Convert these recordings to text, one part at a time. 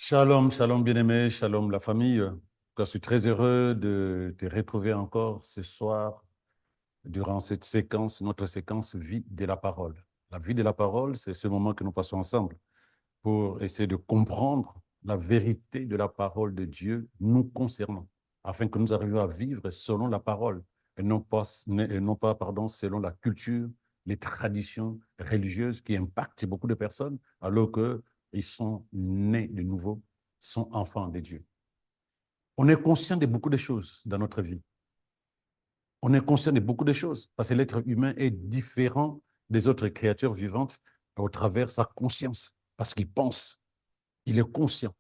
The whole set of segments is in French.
Shalom, shalom bien-aimé, shalom la famille. Je suis très heureux de te retrouver encore ce soir durant cette séquence, notre séquence Vie de la parole. La vie de la parole, c'est ce moment que nous passons ensemble pour essayer de comprendre la vérité de la parole de Dieu nous concernant, afin que nous arrivions à vivre selon la parole et non pas, selon la culture, les traditions religieuses qui impactent beaucoup de personnes alors qu'ils sont nés de nouveau, sont enfants de Dieu. On est conscient de beaucoup de choses dans notre vie. On est conscient de beaucoup de choses parce que l'être humain est différent des autres créatures vivantes au travers de sa conscience, parce qu'il pense, il est conscient.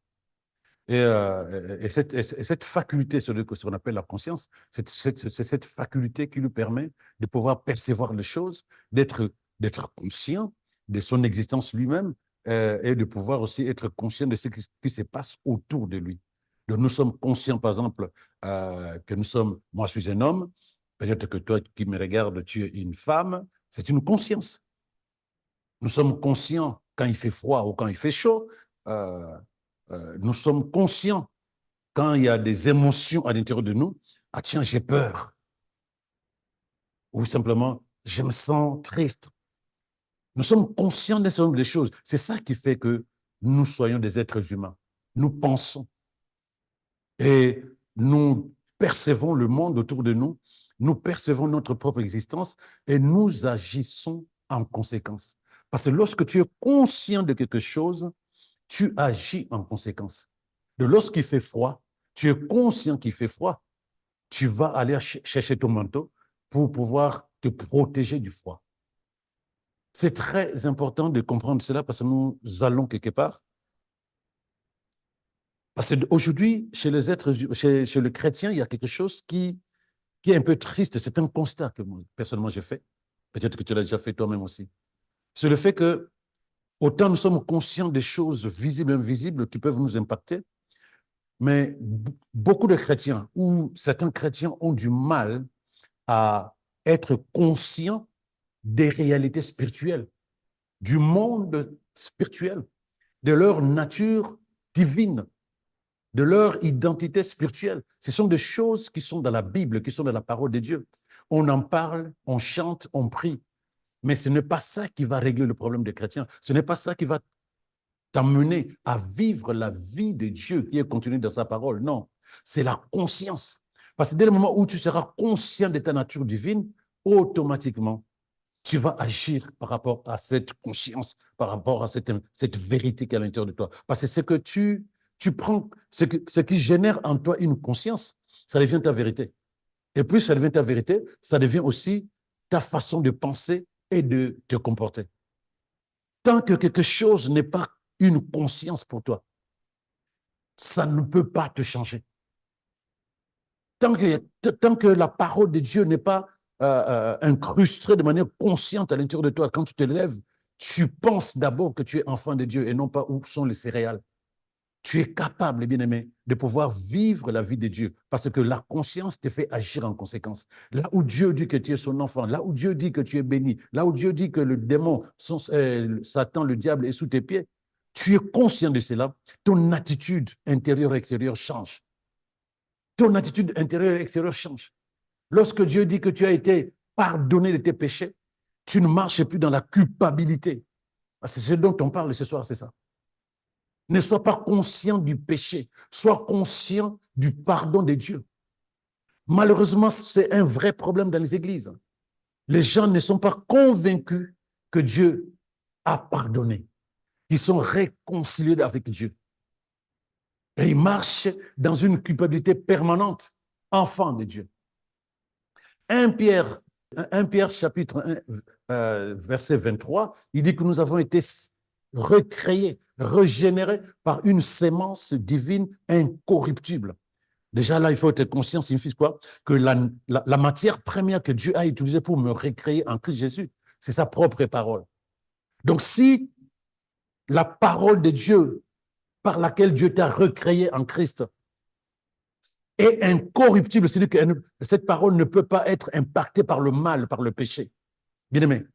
Et cette faculté, ce qu'on appelle la conscience, c'est cette faculté qui lui permet de pouvoir percevoir les choses, d'être conscient de son existence lui-même et de pouvoir aussi être conscient de ce qui se passe autour de lui. Donc nous sommes conscients, par exemple, que moi je suis un homme, peut-être que toi qui me regardes, tu es une femme, c'est une conscience. Nous sommes conscients quand il fait froid ou quand il fait chaud. Euh, nous sommes conscients quand il y a des émotions à l'intérieur de nous. Ah tiens, j'ai peur. Ou simplement, je me sens triste. Nous sommes conscients d'un certain nombre de choses. C'est ça qui fait que nous soyons des êtres humains. Nous pensons et nous percevons le monde autour de nous, nous percevons notre propre existence et nous agissons en conséquence. Parce que lorsque tu es conscient de quelque chose, tu agis en conséquence. De lorsqu'il fait froid, tu es conscient qu'il fait froid, tu vas aller chercher ton manteau pour pouvoir te protéger du froid. C'est très important de comprendre cela parce que nous allons quelque part. Parce qu'aujourd'hui, chez les êtres, chez le chrétien, il y a quelque chose qui est un peu triste. C'est un constat que moi, personnellement, j'ai fait. Peut-être que tu l'as déjà fait toi-même aussi. C'est le fait que, autant nous sommes conscients des choses visibles et invisibles qui peuvent nous impacter, mais beaucoup de chrétiens ou certains chrétiens ont du mal à être conscients des réalités spirituelles, du monde spirituel, de leur nature divine, de leur identité spirituelle. Ce sont des choses qui sont dans la Bible, qui sont dans la parole de Dieu. On en parle, on chante, on prie, mais ce n'est pas ça qui va régler le problème des chrétiens. Ce n'est pas ça qui va t'amener à vivre la vie de Dieu qui est contenue dans sa parole. Non, c'est la conscience. Parce que dès le moment où tu seras conscient de ta nature divine, automatiquement, tu vas agir par rapport à cette conscience, par rapport à cette vérité qui est à l'intérieur de toi. Parce que ce que tu prends, ce qui génère en toi une conscience, ça devient ta vérité. Et plus ça devient ta vérité, ça devient aussi ta façon de penser et de te comporter. Tant que quelque chose n'est pas une conscience pour toi, ça ne peut pas te changer. Tant que la parole de Dieu n'est pas incrustée de manière consciente à l'intérieur de toi, quand tu te lèves, tu penses d'abord que tu es enfant de Dieu et non pas où sont les céréales. Tu es capable, bien-aimé, de pouvoir vivre la vie de Dieu parce que la conscience te fait agir en conséquence. Là où Dieu dit que tu es son enfant, là où Dieu dit que tu es béni, là où Dieu dit que le démon, Satan, le diable est sous tes pieds, tu es conscient de cela, ton attitude intérieure et extérieure change. Ton attitude intérieure et extérieure change. Lorsque Dieu dit que tu as été pardonné de tes péchés, tu ne marches plus dans la culpabilité. C'est ce dont on parle ce soir, c'est ça. Ne sois pas conscient du péché, sois conscient du pardon de Dieu. Malheureusement, c'est un vrai problème dans les églises. Les gens ne sont pas convaincus que Dieu a pardonné, qu'ils sont réconciliés avec Dieu. Et ils marchent dans une culpabilité permanente, enfant de Dieu. 1 Pierre, 1 Pierre chapitre 1, verset 23, il dit que nous avons été recréés, régénérés par une sémence divine incorruptible. Déjà là, il faut être conscient, signifie quoi? Que la matière première que Dieu a utilisée pour me recréer en Christ Jésus, c'est sa propre parole. Donc si la parole de Dieu par laquelle Dieu t'a recréé en Christ est incorruptible, c'est-à-dire que cette parole ne peut pas être impactée par le mal, par le péché. Bien-aimé,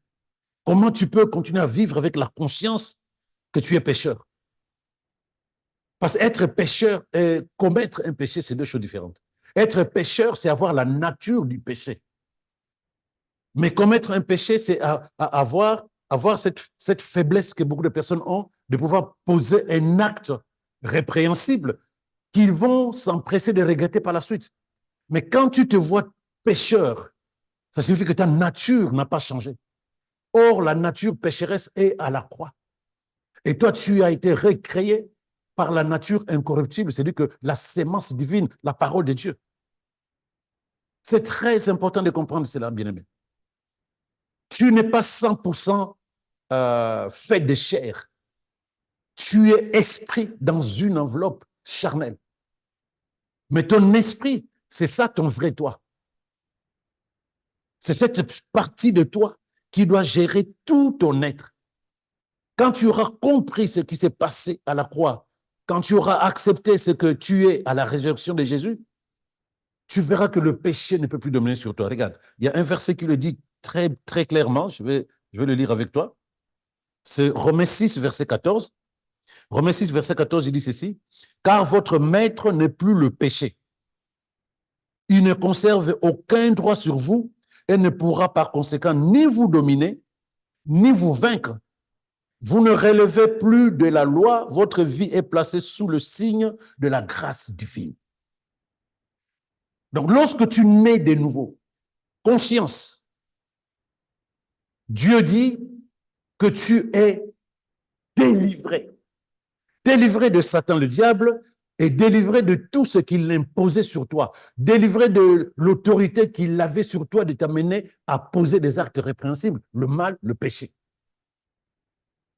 comment tu peux continuer à vivre avec la conscience que tu es pécheur? Parce qu'être pécheur et commettre un péché, c'est deux choses différentes. Être pécheur, c'est avoir la nature du péché. Mais commettre un péché, c'est avoir cette faiblesse que beaucoup de personnes ont de pouvoir poser un acte répréhensible qu'ils vont s'empresser de regretter par la suite. Mais quand tu te vois pécheur, ça signifie que ta nature n'a pas changé. Or, la nature pécheresse est à la croix. Et toi, tu as été recréé par la nature incorruptible, c'est-à-dire que la sémence divine, la parole de Dieu. C'est très important de comprendre cela, bien-aimé. Tu n'es pas 100% fait de chair. Tu es esprit dans une enveloppe charnelle. Mais ton esprit, c'est ça ton vrai toi. C'est cette partie de toi qui doit gérer tout ton être. Quand tu auras compris ce qui s'est passé à la croix, quand tu auras accepté ce que tu es à la résurrection de Jésus, tu verras que le péché ne peut plus dominer sur toi. Regarde, il y a un verset qui le dit très, très clairement, je vais le lire avec toi. C'est Romains 6, verset 14. Romains 6, verset 14, il dit ceci, « Car votre maître n'est plus le péché. Il ne conserve aucun droit sur vous et ne pourra par conséquent ni vous dominer, ni vous vaincre. Vous ne relevez plus de la loi, votre vie est placée sous le signe de la grâce divine. » Donc, lorsque tu nais de nouveau, conscience, Dieu dit que tu es délivré. Délivré de Satan le diable et délivré de tout ce qu'il imposait sur toi. Délivré de l'autorité qu'il avait sur toi de t'amener à poser des actes répréhensibles, le mal, le péché.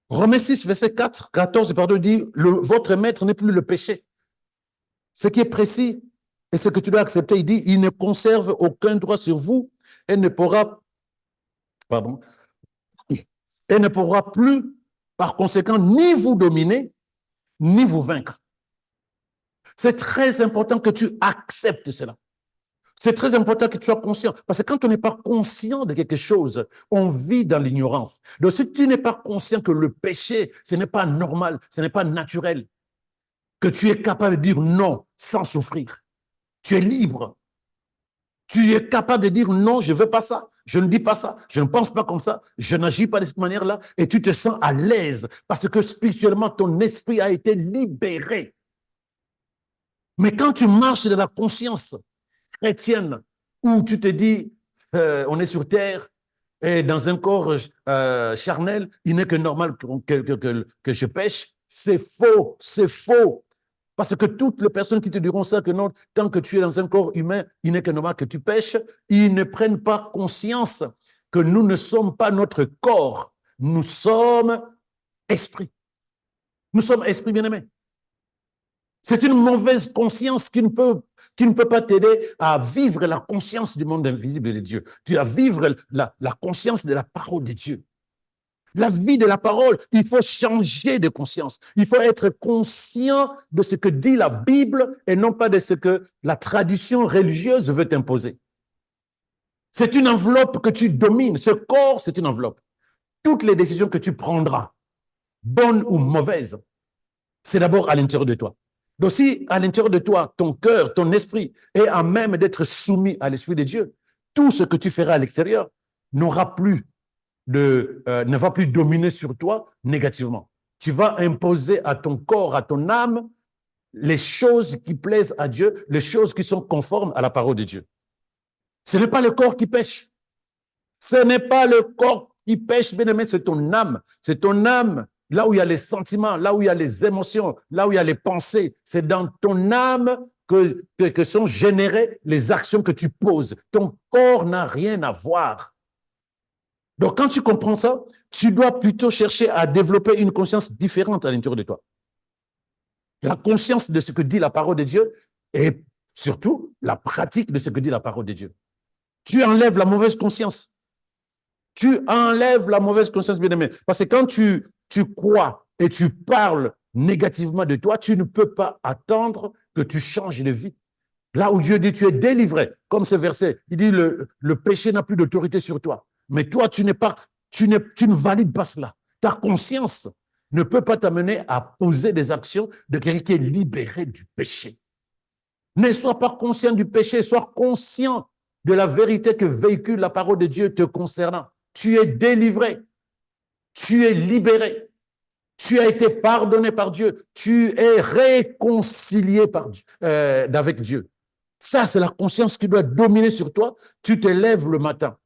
Romains 6, verset 14, dit, votre maître n'est plus le péché. Ce qui est précis et ce que tu dois accepter, il dit, il ne conserve aucun droit sur vous et ne pourra plus, par conséquent, ni vous dominer, ni vous vaincre. C'est très important que tu acceptes cela. C'est très important que tu sois conscient. Parce que quand on n'est pas conscient de quelque chose, on vit dans l'ignorance. Donc, si tu n'es pas conscient que le péché, ce n'est pas normal, ce n'est pas naturel, que tu es capable de dire non sans souffrir, tu es libre. Tu es capable de dire non, je ne veux pas ça, je ne dis pas ça, je ne pense pas comme ça, je n'agis pas de cette manière-là, et tu te sens à l'aise parce que spirituellement, ton esprit a été libéré. Mais quand tu marches dans la conscience chrétienne, où tu te dis, on est sur terre, et dans un corps charnel, il n'est que normal que je pêche, c'est faux, c'est faux. Parce que toutes les personnes qui te diront ça, que non, tant que tu es dans un corps humain, il n'est que normal que tu pêches, ils ne prennent pas conscience que nous ne sommes pas notre corps, nous sommes esprit. Nous sommes esprit bien-aimé. C'est une mauvaise conscience qui ne peut pas t'aider à vivre la conscience du monde invisible de Dieu. Tu as vivre la conscience de la parole de Dieu. La vie de la parole, il faut changer de conscience. Il faut être conscient de ce que dit la Bible et non pas de ce que la tradition religieuse veut t'imposer. C'est une enveloppe que tu domines. Ce corps, c'est une enveloppe. Toutes les décisions que tu prendras, bonnes ou mauvaises, c'est d'abord à l'intérieur de toi. Donc si à l'intérieur de toi, ton cœur, ton esprit est à même d'être soumis à l'Esprit de Dieu, tout ce que tu feras à l'extérieur ne va plus dominer sur toi négativement. Tu vas imposer à ton corps, à ton âme, les choses qui plaisent à Dieu, les choses qui sont conformes à la parole de Dieu. Ce n'est pas le corps qui pêche. Ce n'est pas le corps qui pêche, bien aimé, c'est ton âme. C'est ton âme, là où il y a les sentiments, là où il y a les émotions, là où il y a les pensées. C'est dans ton âme que sont générées les actions que tu poses. Ton corps n'a rien à voir. Donc, quand tu comprends ça, tu dois plutôt chercher à développer une conscience différente à l'intérieur de toi. La conscience de ce que dit la parole de Dieu et surtout la pratique de ce que dit la parole de Dieu. Tu enlèves la mauvaise conscience. Tu enlèves la mauvaise conscience, bien-aimé. Parce que quand tu crois et tu parles négativement de toi, tu ne peux pas attendre que tu changes de vie. Là où Dieu dit tu es délivré, comme ce verset, il dit le péché n'a plus d'autorité sur toi. Mais toi, tu ne valides pas cela. Ta conscience ne peut pas t'amener à poser des actions de quelqu'un qui est libéré du péché. Ne sois pas conscient du péché, sois conscient de la vérité que véhicule la parole de Dieu te concernant. Tu es délivré, tu es libéré, tu as été pardonné par Dieu, tu es réconcilié avec Dieu. Ça, c'est la conscience qui doit dominer sur toi. Tu te lèves le matin.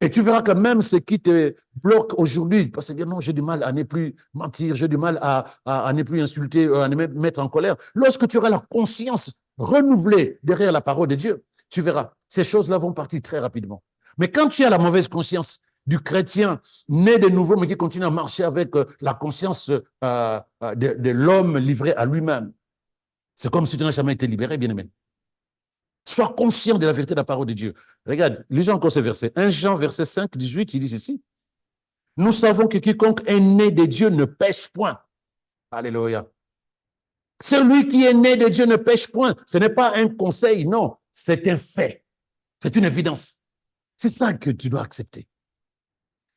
Et tu verras que même ce qui te bloque aujourd'hui, parce que non, j'ai du mal à ne plus mentir, j'ai du mal à ne plus insulter, à ne me mettre en colère. Lorsque tu auras la conscience renouvelée derrière la parole de Dieu, tu verras, ces choses-là vont partir très rapidement. Mais quand tu as la mauvaise conscience du chrétien né de nouveau, mais qui continue à marcher avec la conscience de l'homme livré à lui-même, c'est comme si tu n'as jamais été libéré, bien-aimé. Sois conscient de la vérité de la parole de Dieu. Regarde, lisons encore ce verset. 1 Jean, verset 5, 18, il dit ceci. Nous savons que quiconque est né de Dieu ne pêche point. Alléluia. Celui qui est né de Dieu ne pêche point. Ce n'est pas un conseil, non. C'est un fait. C'est une évidence. C'est ça que tu dois accepter.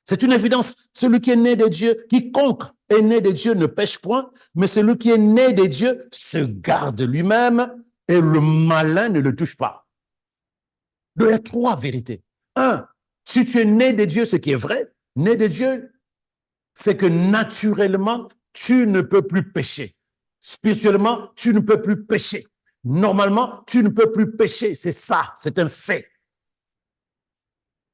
C'est une évidence. Celui qui est né de Dieu, quiconque est né de Dieu ne pêche point, mais celui qui est né de Dieu se garde lui-même et le malin ne le touche pas. Donc, il y a trois vérités. Un, si tu es né de Dieu, ce qui est vrai, né de Dieu, c'est que naturellement, tu ne peux plus pécher. Spirituellement, tu ne peux plus pécher. Normalement, tu ne peux plus pécher. C'est ça, c'est un fait.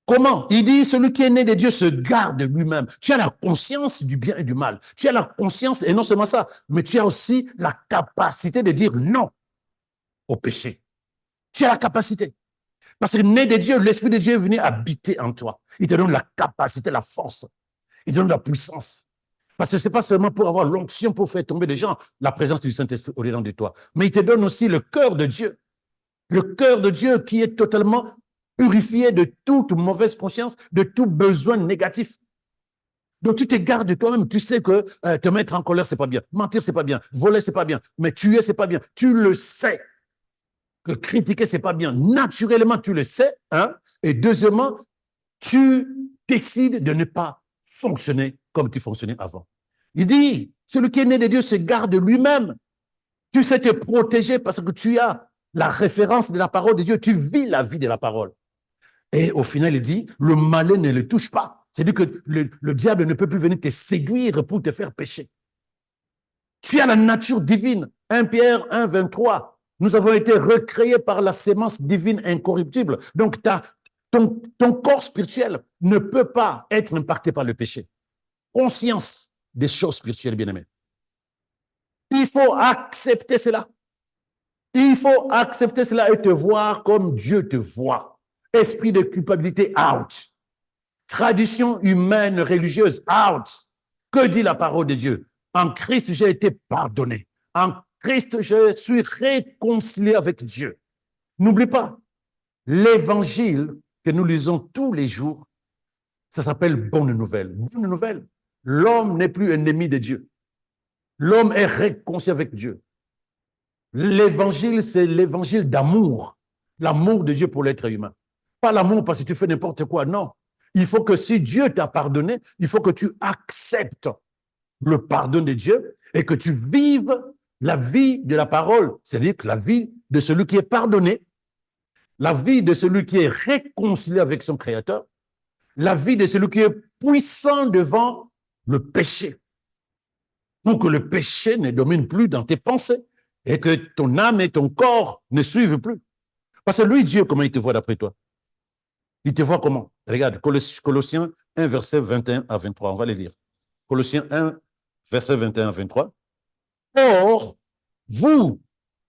Comment? Il dit, celui qui est né de Dieu se garde lui-même. Tu as la conscience du bien et du mal. Tu as la conscience, et non seulement ça, mais tu as aussi la capacité de dire non au péché. Tu as la capacité. Parce que né de Dieu, l'Esprit de Dieu est venu habiter en toi. Il te donne la capacité, la force. Il te donne la puissance. Parce que ce n'est pas seulement pour avoir l'onction pour faire tomber des gens, la présence du Saint-Esprit au-dedans de toi. Mais il te donne aussi le cœur de Dieu. Le cœur de Dieu qui est totalement purifié de toute mauvaise conscience, de tout besoin négatif. Donc tu te gardes de toi-même. Tu sais que te mettre en colère, c'est pas bien. Mentir, c'est pas bien. Voler, c'est pas bien. Mais tuer, c'est pas bien. Tu le sais. Que critiquer, c'est pas bien. Naturellement, tu le sais. Hein? Et deuxièmement, tu décides de ne pas fonctionner comme tu fonctionnais avant. Il dit, celui qui est né de Dieu se garde lui-même. Tu sais te protéger parce que tu as la référence de la parole de Dieu. Tu vis la vie de la parole. Et au final, il dit, le malin ne le touche pas. C'est-à-dire que le diable ne peut plus venir te séduire pour te faire pécher. Tu as la nature divine. 1 Pierre 1, 23. Nous avons été recréés par la sémence divine incorruptible. Donc, ton corps spirituel ne peut pas être impacté par le péché. Conscience des choses spirituelles, bien-aimés. Il faut accepter cela. Il faut accepter cela et te voir comme Dieu te voit. Esprit de culpabilité, out. Tradition humaine, religieuse, out. Que dit la parole de Dieu? En Christ, j'ai été pardonné. En Christ, je suis réconcilié avec Dieu. N'oublie pas, l'évangile que nous lisons tous les jours, ça s'appelle bonne nouvelle. Bonne nouvelle. L'homme n'est plus ennemi de Dieu. L'homme est réconcilié avec Dieu. L'évangile, c'est l'évangile d'amour. L'amour de Dieu pour l'être humain. Pas l'amour parce que tu fais n'importe quoi, non. Il faut que si Dieu t'a pardonné, il faut que tu acceptes le pardon de Dieu et que tu vives la vie de la parole, c'est-à-dire que la vie de celui qui est pardonné, la vie de celui qui est réconcilié avec son Créateur, la vie de celui qui est puissant devant le péché, pour que le péché ne domine plus dans tes pensées et que ton âme et ton corps ne suivent plus. Parce que lui, Dieu, comment il te voit d'après toi? Il te voit comment? Regarde, Colossiens 1, verset 21 à 23, on va les lire. Colossiens 1, verset 21 à 23. Or, vous,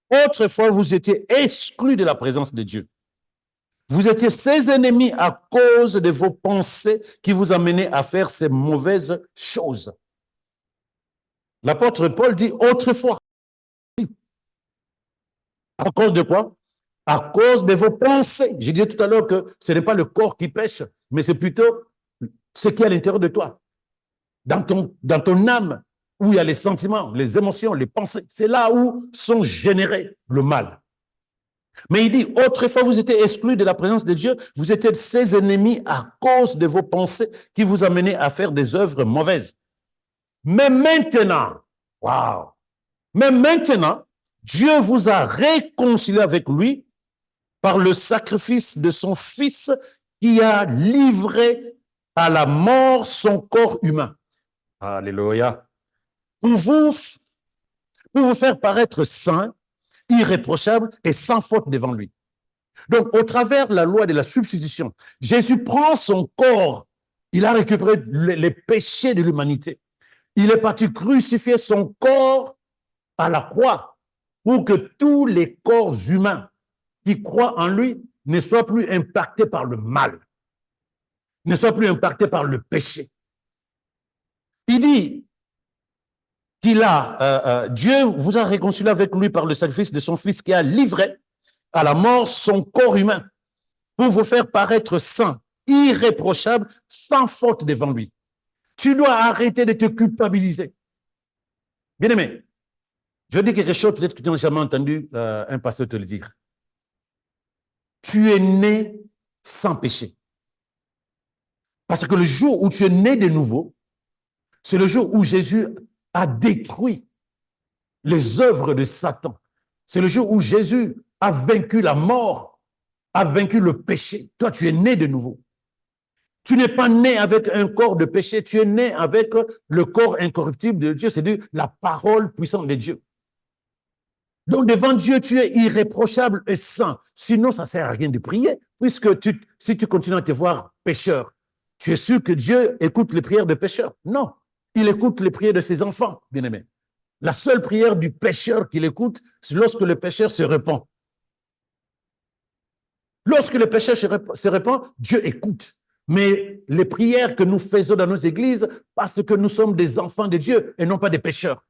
autrefois, vous étiez exclus de la présence de Dieu. Vous étiez ses ennemis à cause de vos pensées qui vous amenaient à faire ces mauvaises choses. L'apôtre Paul dit autrefois. À cause de quoi? À cause de vos pensées. J'ai dit tout à l'heure que ce n'est pas le corps qui pêche, mais c'est plutôt ce qui est à l'intérieur de toi. Dans ton âme, où il y a les sentiments, les émotions, les pensées. C'est là où sont générés le mal. Mais il dit, autrefois vous étiez exclus de la présence de Dieu, vous étiez ses ennemis à cause de vos pensées qui vous amenaient à faire des œuvres mauvaises. Mais maintenant, waouh, mais maintenant, Dieu vous a réconcilié avec lui par le sacrifice de son Fils qui a livré à la mort son corps humain. Alléluia. Pour vous faire paraître saint, irréprochable et sans faute devant lui. Donc, au travers de la loi de la substitution, Jésus prend son corps, il a récupéré les péchés de l'humanité. Il est parti crucifier son corps à la croix pour que tous les corps humains qui croient en lui ne soient plus impactés par le mal, ne soient plus impactés par le péché. Il dit Dieu vous a réconcilié avec lui par le sacrifice de son Fils qui a livré à la mort son corps humain pour vous faire paraître saint, irréprochable, sans faute devant lui. Tu dois arrêter de te culpabiliser. Bien-aimé, je vais dire quelque chose, peut-être que tu n'as jamais entendu un pasteur te le dire. Tu es né sans péché. Parce que le jour où tu es né de nouveau, c'est le jour où Jésus a détruit les œuvres de Satan. C'est le jour où Jésus a vaincu la mort, a vaincu le péché. Toi, tu es né de nouveau. Tu n'es pas né avec un corps de péché, tu es né avec le corps incorruptible de Dieu, c'est-à-dire la parole puissante de Dieu. Donc, devant Dieu, tu es irréprochable et saint. Sinon, ça ne sert à rien de prier, puisque si tu continues à te voir pécheur, tu es sûr que Dieu écoute les prières des pécheurs? Non, il écoute les prières de ses enfants, bien-aimés. La seule prière du pécheur qu'il écoute, c'est lorsque le pécheur se repent. Lorsque le pécheur se repent, Dieu écoute. Mais les prières que nous faisons dans nos églises, parce que nous sommes des enfants de Dieu et non pas des pécheurs.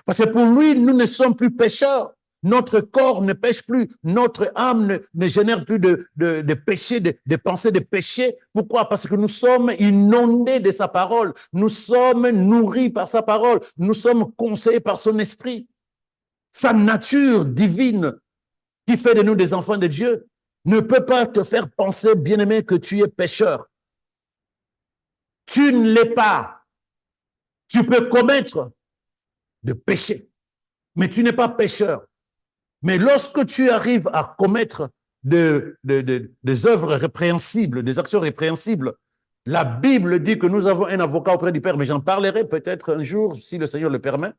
Parce que pour lui, nous ne sommes plus pécheurs. Notre corps ne pêche plus. Notre âme ne génère plus de péché, de pensées de péché. Pourquoi? Parce que nous sommes inondés de sa parole. Nous sommes nourris par sa parole. Nous sommes conseillés par son esprit. Sa nature divine qui fait de nous des enfants de Dieu ne peut pas te faire penser, bien-aimé, que tu es pécheur. Tu ne l'es pas. Tu peux commettre de péché, mais tu n'es pas pécheur. Mais lorsque tu arrives à commettre des œuvres répréhensibles, des actions répréhensibles, la Bible dit que nous avons un avocat auprès du Père, mais j'en parlerai peut-être un jour, si le Seigneur le permet.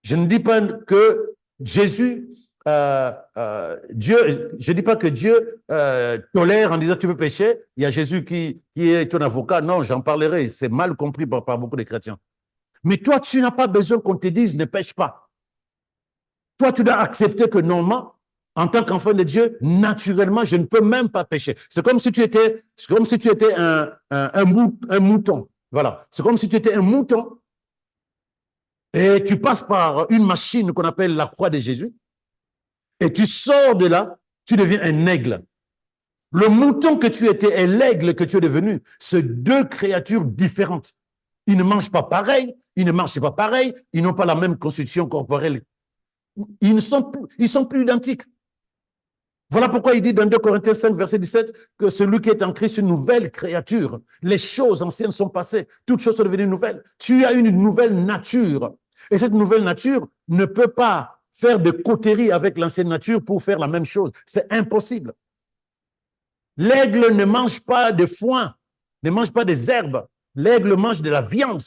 Je ne dis pas que Jésus, je ne dis pas que Dieu tolère en disant tu peux pécher, il y a Jésus qui est ton avocat. Non, j'en parlerai, c'est mal compris par beaucoup de chrétiens. Mais toi, tu n'as pas besoin qu'on te dise ne pêche pas. Toi, tu dois accepter que normalement, en tant qu'enfant de Dieu, naturellement, je ne peux même pas pécher. C'est comme si tu étais un mouton. Voilà. C'est comme si tu étais un mouton et tu passes par une machine qu'on appelle la croix de Jésus et tu sors de là, tu deviens un aigle. Le mouton que tu étais et l'aigle que tu es devenu, c'est deux créatures différentes. Ils ne mangent pas pareil, ils ne marchent pas pareil, ils n'ont pas la même constitution corporelle. Ils sont plus identiques. Voilà pourquoi il dit dans 2 Corinthiens 5, verset 17, que celui qui est en Christ est une nouvelle créature. Les choses anciennes sont passées, toutes choses sont devenues nouvelles. Tu as une nouvelle nature. Et cette nouvelle nature ne peut pas faire de cotérie avec l'ancienne nature pour faire la même chose. C'est impossible. L'aigle ne mange pas de foin, ne mange pas des herbes. L'aigle mange de la viande.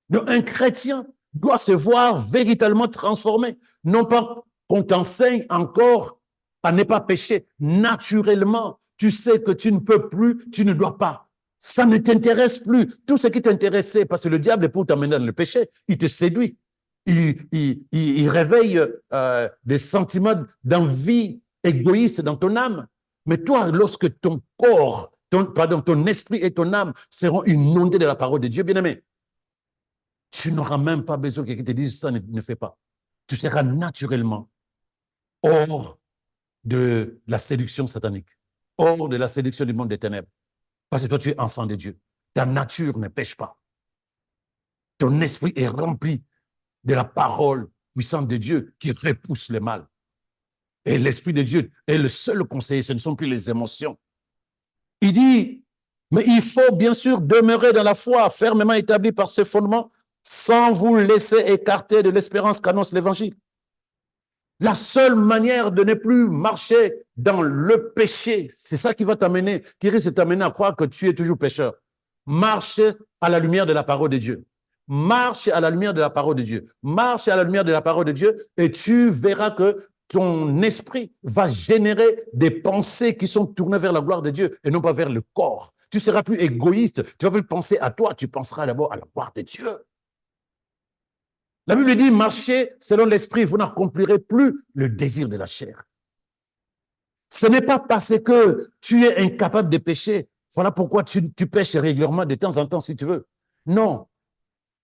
Donc, un chrétien doit se voir véritablement transformé. Non pas qu'on t'enseigne encore à ne pas pécher. Naturellement, tu sais que tu ne peux plus, tu ne dois pas. Ça ne t'intéresse plus. Tout ce qui t'intéressait, parce que le diable est pour t'amener dans le péché, il te séduit. Il réveille des sentiments d'envie égoïste dans ton âme. Mais toi, lorsque ton corps, ton esprit et ton âme seront inondés de la parole de Dieu, bien-aimé, tu n'auras même pas besoin que quelqu'un te dise ça ne fait pas. Tu seras naturellement hors de la séduction satanique, hors de la séduction du monde des ténèbres. Parce que toi, tu es enfant de Dieu. Ta nature ne pêche pas. Ton esprit est rempli de la parole puissante de Dieu qui repousse le mal. Et l'Esprit de Dieu est le seul conseiller, ce ne sont plus les émotions. Il dit, Mais il faut bien sûr demeurer dans la foi, fermement établi par ce fondement, sans vous laisser écarter de l'espérance qu'annonce l'Évangile. La seule manière de ne plus marcher dans le péché, c'est ça qui va t'amener, qui risque de t'amener à croire que tu es toujours pécheur. Marche à la lumière de la parole de Dieu. Marche à la lumière de la parole de Dieu. Marche à la lumière de la parole de Dieu et tu verras que ton esprit va générer des pensées qui sont tournées vers la gloire de Dieu et non pas vers le corps. Tu seras plus égoïste. Tu vas plus penser à toi. Tu penseras d'abord à la gloire de Dieu. La Bible dit, marchez selon l'esprit, vous n'accomplirez plus le désir de la chair. Ce n'est pas parce que tu es incapable de pécher, voilà pourquoi tu pêches régulièrement de temps en temps si tu veux. Non,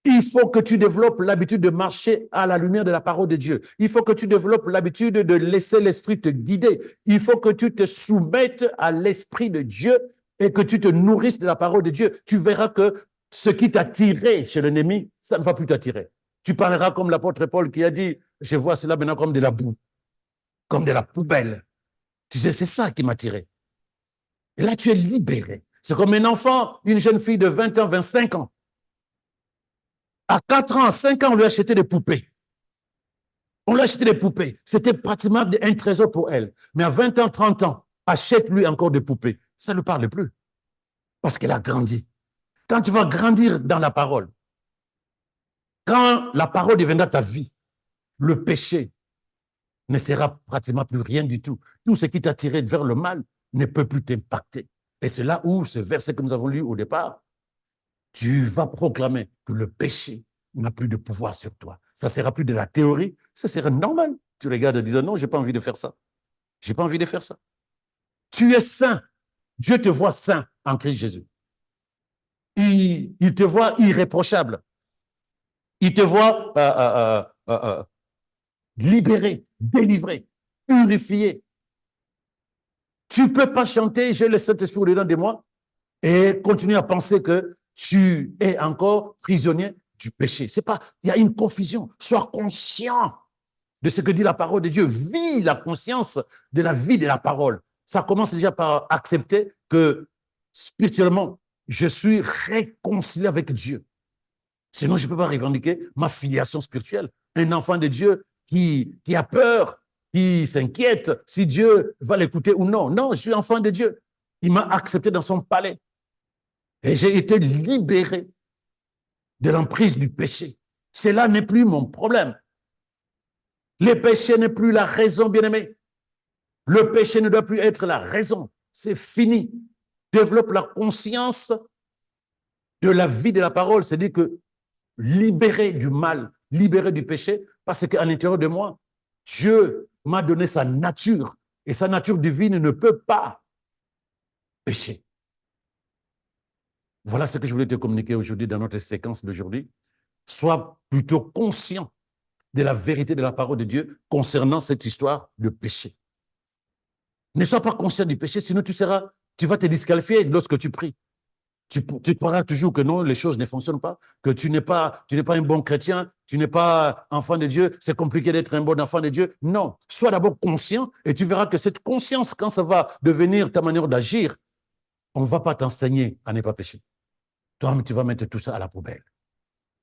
il faut que tu développes l'habitude de marcher à la lumière de la parole de Dieu. Il faut que tu développes l'habitude de laisser l'esprit te guider. Il faut que tu te soumettes à l'esprit de Dieu et que tu te nourrisses de la parole de Dieu. Tu verras que ce qui t'a tiré chez l'ennemi, ça ne va plus t'attirer. Tu parleras comme l'apôtre Paul qui a dit, je vois cela maintenant comme de la boue, comme de la poubelle. Tu sais, c'est ça qui m'a tiré. Et là, tu es libéré. C'est comme un enfant, une jeune fille de 20 ans, 25 ans. À 4 ans, à 5 ans, on lui a acheté des poupées. On lui a acheté des poupées. C'était pratiquement un trésor pour elle. Mais à 20 ans, 30 ans, achète-lui encore des poupées. Ça ne lui parle plus. Parce qu'elle a grandi. Quand tu vas grandir dans la parole, quand la parole deviendra ta vie, le péché ne sera pratiquement plus rien du tout. Tout ce qui t'a tiré vers le mal ne peut plus t'impacter. Et c'est là où ce verset que nous avons lu au départ, tu vas proclamer que le péché n'a plus de pouvoir sur toi. Ça ne sera plus de la théorie, ça sera normal. Tu regardes et dis non, je n'ai pas envie de faire ça. Je n'ai pas envie de faire ça. Tu es saint. Dieu te voit saint en Christ Jésus. Il te voit irréprochable. Il te voit libéré, délivré, purifié. Tu ne peux pas chanter, j'ai le Saint-Esprit au-dedans de moi, et continuer à penser que tu es encore prisonnier du péché. C'est pas, il y a une confusion. Sois conscient de ce que dit la parole de Dieu. Vis la conscience de la vie de la parole. Ça commence déjà par accepter que spirituellement, je suis réconcilié avec Dieu. Sinon, je ne peux pas revendiquer ma filiation spirituelle. Un enfant de Dieu qui a peur, qui s'inquiète si Dieu va l'écouter ou non. Non, je suis enfant de Dieu. Il m'a accepté dans son palais. Et j'ai été libéré de l'emprise du péché. Cela n'est plus mon problème. Le péché n'est plus la raison, bien-aimé. Le péché ne doit plus être la raison. C'est fini. Développe la conscience de la vie de la parole. C'est-à-dire que libéré du mal, libéré du péché, parce qu'à l'intérieur de moi, Dieu m'a donné sa nature. Et sa nature divine ne peut pas pécher. Voilà ce que je voulais te communiquer aujourd'hui dans notre séquence d'aujourd'hui. Sois plutôt conscient de la vérité de la parole de Dieu concernant cette histoire de péché. Ne sois pas conscient du péché, sinon tu vas te disqualifier lorsque tu pries. Tu croiras toujours que non, les choses ne fonctionnent pas, que tu n'es pas un bon chrétien, tu n'es pas enfant de Dieu, c'est compliqué d'être un bon enfant de Dieu. Non, sois d'abord conscient et tu verras que cette conscience, quand ça va devenir ta manière d'agir, on ne va pas t'enseigner à ne pas pécher. Toi, tu vas mettre tout ça à la poubelle.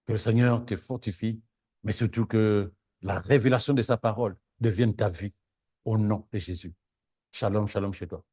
Que le Seigneur te fortifie, mais surtout que la révélation de sa parole devienne ta vie au nom de Jésus. Shalom, shalom chez toi.